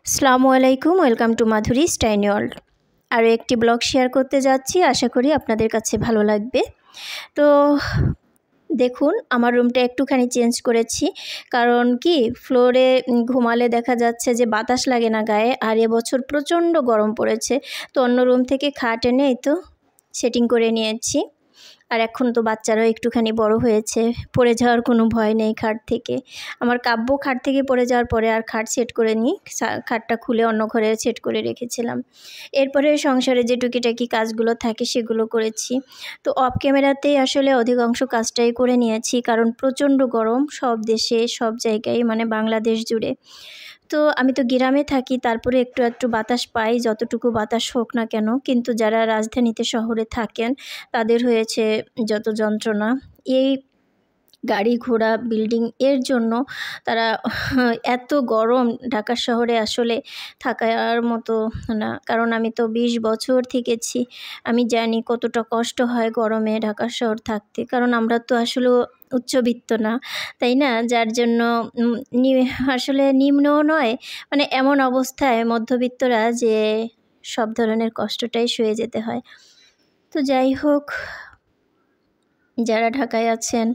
আসসালামু আলাইকুম, welcome to Madhuri tiny world. আরও একটি ব্লগ শেয়ার করতে যাচ্ছি, আশা করি আপনাদের কাছে ভালো লাগবে। তো দেখুন, আমার রুমটা একটুখানি চেঞ্জ করেছি, কারণ কি ফ্লোরে ঘুমালে দেখা যাচ্ছে যে বাতাস লাগে না গায়ে, আর এবছর প্রচণ্ড গরম পড়েছে। তো অন্য রুম থেকে খাট এনে এই তো সেটিং করে নিয়েছি। আর এখন তো বাচ্চারাও একটুখানি বড় হয়েছে, পড়ে যাওয়ার কোনো ভয় নেই খাট থেকে। আমার কাব্য খাট থেকে পড়ে যাওয়ার পরে আর খাট সেট করে নিই, খাটটা খুলে অন্য ঘরে সেট করে রেখেছিলাম। এরপরে সংসারে যে টুকিটাকি কাজগুলো থাকে সেগুলো করেছি। তো অফ ক্যামেরাতেই আসলে অধিকাংশ কাজটাই করে নিয়েছি, কারণ প্রচণ্ড গরম সব দেশে সব জায়গায়, মানে বাংলাদেশ জুড়ে। তো আমি তো গ্রামে থাকি, তারপরে একটু একটু বাতাস পাই, যতটুকু বাতাস হোক না কেন। কিন্তু যারা রাজধানীতে শহরে থাকেন তাদের হয়েছে যত যন্ত্রণা। এই গাড়ি ঘোড়া বিল্ডিং এর জন্য তারা এত গরম ঢাকা শহরে আসলে থাকার মতো না, কারণ আমি তো 20 বছর থেকেছি। আমি জানি কতটা কষ্ট হয় গরমে ঢাকা শহর থাকতে, কারণ আমরা তো আসলে উচ্চবিত্ত না, তাই না? যার জন্য আসলে নিম্নও নয়, মানে এমন অবস্থায় মধ্যবিত্তরা যে সব ধরনের কষ্টটাই সয়ে যেতে হয়। তো যাই হোক, যারা ঢাকায় আছেন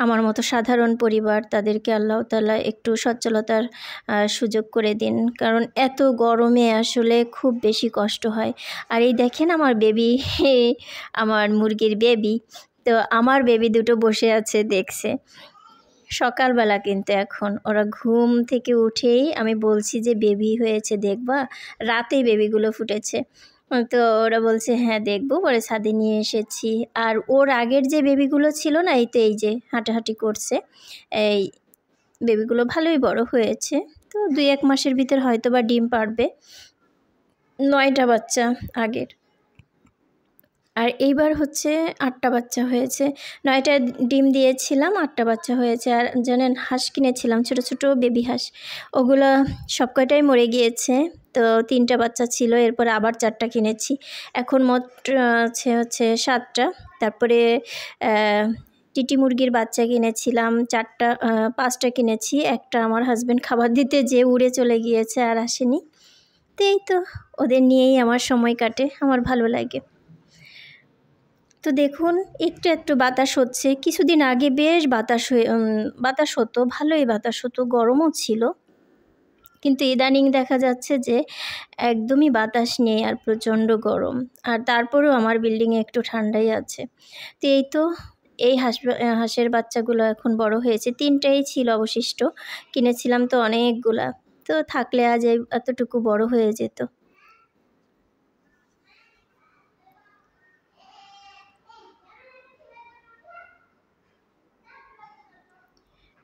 আমার মতো সাধারণ পরিবার, তাদেরকে আল্লাহ তাআলা একটু সচ্ছলতার সুযোগ করে দিন, কারণ এত গরমে আসলে খুব বেশি কষ্ট হয়। আর এই দেখেন আমার বেবি, আমার মুরগির বেবি, তো আমার বেবি দুটো বসে আছে দেখছে। সকালবেলা কিন্তু এখন ওরা ঘুম থেকে উঠেই আমি বলছি যে বেবি হয়েছে দেখবা, রাতেই বেবিগুলো ফুটেছে। তো ওরা বলছে হ্যাঁ দেখবো, পরে ছাদে নিয়ে এসেছি। আর ওর আগের যে বেবিগুলো ছিল না, এই তো এই যে হাঁটাহাঁটি করছে, এই বেবিগুলো ভালোই বড় হয়েছে। তো 2-1 মাসের ভিতর হয়তো বা ডিম পারবে। 9টা বাচ্চা আগের, আর এইবার হচ্ছে 8টা বাচ্চা হয়েছে। 9টা ডিম দিয়েছিলাম, 8টা বাচ্চা হয়েছে। আর জানেন, হাঁস কিনেছিলাম, ছোট ছোট বেবি হাঁস, ওগুলো সব কয়টাই মরে গিয়েছে। তো 3টা বাচ্চা ছিল, এরপর আবার 4টা কিনেছি। এখন মোট হচ্ছে 7টা। তারপরে টিটি মুরগির বাচ্চা কিনেছিলাম 4টা, 5টা কিনেছি। একটা আমার হাজব্যান্ড খাবার দিতে যেয়ে উড়ে চলে গিয়েছে, আর আসেনি। তো এই তো ওদের নিয়েই আমার সময় কাটে, আমার ভালো লাগে। তো দেখুন, একটু একটু বাতাস হচ্ছে। কিছুদিন আগে বেশ বাতাস হতো, ভালোই বাতাস হতো, গরমও ছিল। কিন্তু ইদানিং দেখা যাচ্ছে যে একদমই বাতাস নেই, আর প্রচণ্ড গরম। আর তারপরেও আমার বিল্ডিংয়ে একটু ঠান্ডাই আছে। তো এই তো এই হাঁসের বাচ্চাগুলো এখন বড় হয়েছে। 3টাই ছিল অবশিষ্ট, কিনেছিলাম তো অনেকগুলা। তো থাকলে আজ এতটুকু বড় হয়ে যেত।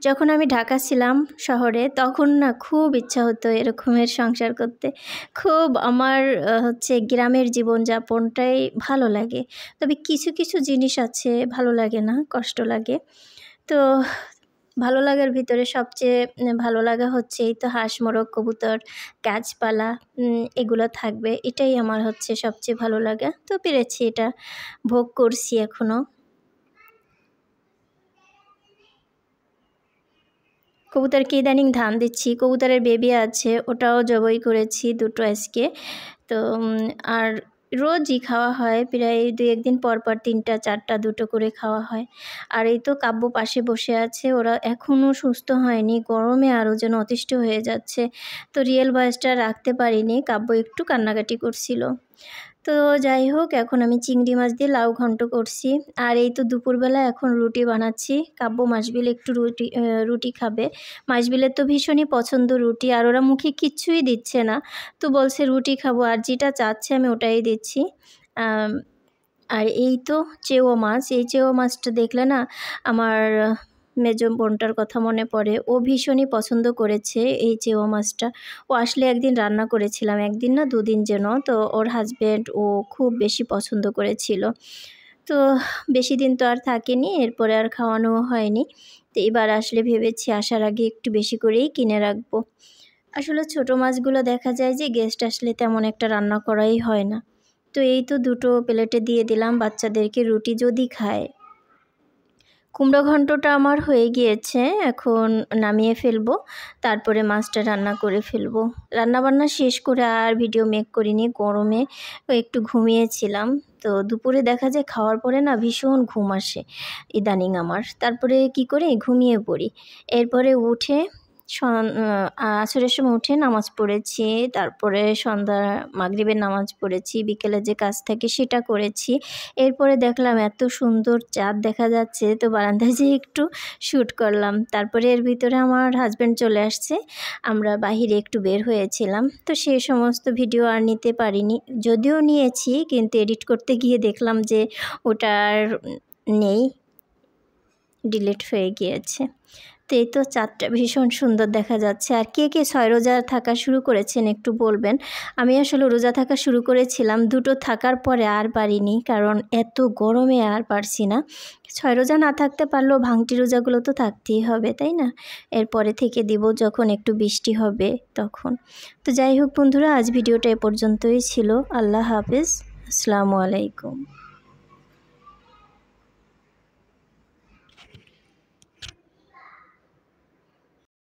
যখন আমি ঢাকা ছিলাম শহরে, তখন না খুব ইচ্ছা হতো এরকমের সংসার করতে। খুব আমার হচ্ছে গ্রামের জীবনযাপনটাই ভালো লাগে। তবে কিছু কিছু জিনিস আছে ভালো লাগে না, কষ্ট লাগে। তো ভালো লাগার ভিতরে সবচেয়ে ভালো লাগা হচ্ছে এই তো হাঁস, মোরগ, কবুতর, গাছপালা, এগুলো থাকবে। এটাই আমার হচ্ছে সবচেয়ে ভালো লাগা। তো পেরেছি, এটা ভোগ করছি এখনও। কবুতরকে ইদানিং ধান দিচ্ছি। কবুতরের বেবি আছে, ওটাও জবাই করেছি 2টো আজকে। তো আর রোজই খাওয়া হয়, প্রায় 2-1 দিন পর পর 3টা 4টা 2টো করে খাওয়া হয়। আর এই তো কাব্য পাশে বসে আছে, ওরা এখনও সুস্থ হয়নি, গরমে আরও যেন অতিষ্ঠ হয়ে যাচ্ছে। তো রিয়েল ভয়েসটা রাখতে পারিনি, কাব্য একটু কান্নাকাটি করছিল। তো যাই হোক, এখন আমি চিংড়ি মাছ দিয়ে লাউ ঘন্ট করছি। আর এই তো দুপুরবেলা এখন রুটি বানাচ্ছি। কাব্য মাসবিল একটু রুটি খাবে। মাসবিলের তো ভীষণই পছন্দ রুটি, আর ওরা মুখে কিচ্ছুই দিচ্ছে না, তো বলছে রুটি খাবো, আর যেটা চাচ্ছে আমি ওটাই দিচ্ছি। আর এই তো চেওয়া মাছ, এই চেওয়া মাছটা দেখলে না আমার মেজো বোনটার কথা মনে পড়ে। ও ভীষণই পছন্দ করেছে এই চেওয়া মাছটা। ও আসলে একদিন রান্না করেছিলাম, 1 দিন না 2 দিন যেন। তো ওর হাজব্যান্ড ও খুব বেশি পছন্দ করেছিল। তো বেশি দিন তো আর থাকেনি, এরপরে আর খাওয়ানোও হয়নি। তো এবার আসলে ভেবেছি আসার আগে একটু বেশি করেই কিনে রাখবো। আসলে ছোটো মাছগুলো দেখা যায় যে গেস্ট আসলে তেমন একটা রান্না করাই হয় না। তো এই তো 2টো প্লেটে দিয়ে দিলাম বাচ্চাদেরকে, রুটি যদি খায়। কুমড়ো ঘন্টটা আমার হয়ে গিয়েছে, এখন নামিয়ে ফেলবো, তারপরে মাছটা রান্না করে ফেলবো। রান্নাবান্না শেষ করে আর ভিডিও মেক করিনি, গরমে একটু ঘুমিয়েছিলাম। তো দুপুরে দেখা যায় খাওয়ার পরে না ভীষণ ঘুম আসে ইদানিং আমার, তারপরে কি করি ঘুমিয়ে পড়ি। এরপরে উঠে আসরের সময় উঠে নামাজ পড়েছি, তারপরে সন্ধ্যা মাগরিবের নামাজ পড়েছি, বিকেলে যে কাজ থাকে সেটা করেছি। এরপরে দেখলাম এত সুন্দর চাঁদ দেখা যাচ্ছে, তো বারান্দায় যেয়ে একটু শ্যুট করলাম। তারপরে এর ভিতরে আমার হাজব্যান্ড চলে আসছে, আমরা বাহিরে একটু বের হয়েছিলাম, তো সেই সমস্ত ভিডিও আর নিতে পারিনি। যদিও নিয়েছি কিন্তু এডিট করতে গিয়ে দেখলাম যে ওটা আর নেই, ডিলিট হয়ে গিয়েছে। তো এই তো চাঁদটা ভীষণ সুন্দর দেখা যাচ্ছে। আর কে কে 6 রোজা থাকা শুরু করেছেন একটু বলবেন। আমি আসলে রোজা থাকা শুরু করেছিলাম, দুটো থাকার পরে আর পারিনি, কারণ এত গরমে আর পারছি না। 6 রোজা না থাকতে পারলেও ভাঙটি রোজাগুলো তো থাকতেই হবে, তাই না? এরপরে থেকে দিব যখন একটু বৃষ্টি হবে তখন। তো যাই হোক বন্ধুরা, আজ ভিডিওটা এ পর্যন্তই ছিল। আল্লাহ হাফেজ, আসসালামু আলাইকুম।